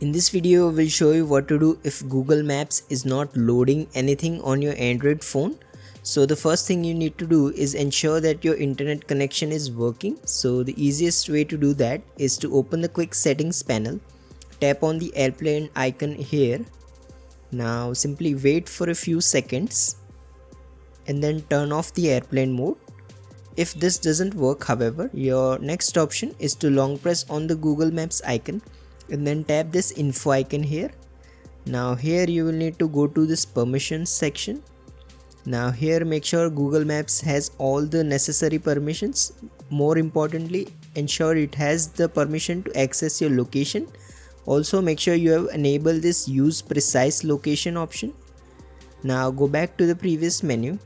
In this video, we'll show you what to do if Google Maps is not loading anything on your Android phone. So the first thing you need to do is ensure that your internet connection is working. So the easiest way to do that is to open the quick settings panel, tap on the airplane icon here. Now simply wait for a few seconds and then turn off the airplane mode. If this doesn't work, however, your next option is to long press on the Google Maps icon and then tap this info icon here. Now here you will need to go to this permissions section. Now here make sure Google Maps has all the necessary permissions. More importantly, ensure it has the permission to access your location. Also make sure you have enabled this use precise location option. Now go back to the previous menu.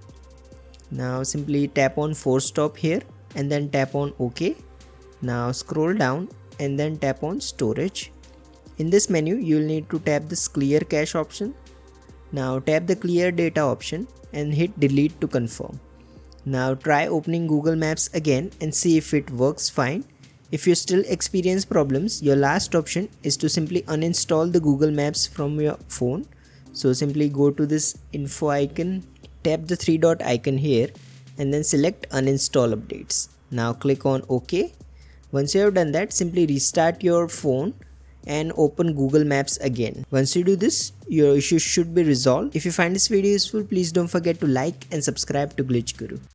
Now simply tap on force stop here and then tap on OK. Now scroll down and then tap on storage. In this menu you will need to tap this clear cache option. Now tap the clear data option and hit delete to confirm. Now try opening Google Maps again and see if it works fine. If you still experience problems, your last option is to simply uninstall the Google Maps from your phone. So simply go to this info icon, tap the three dot icon here and then select uninstall updates. Now click on OK. Once you have done that, simply restart your phone and open Google Maps again. Once you do this, your issue should be resolved. If you find this video useful, please don't forget to like and subscribe to Glitch Guru.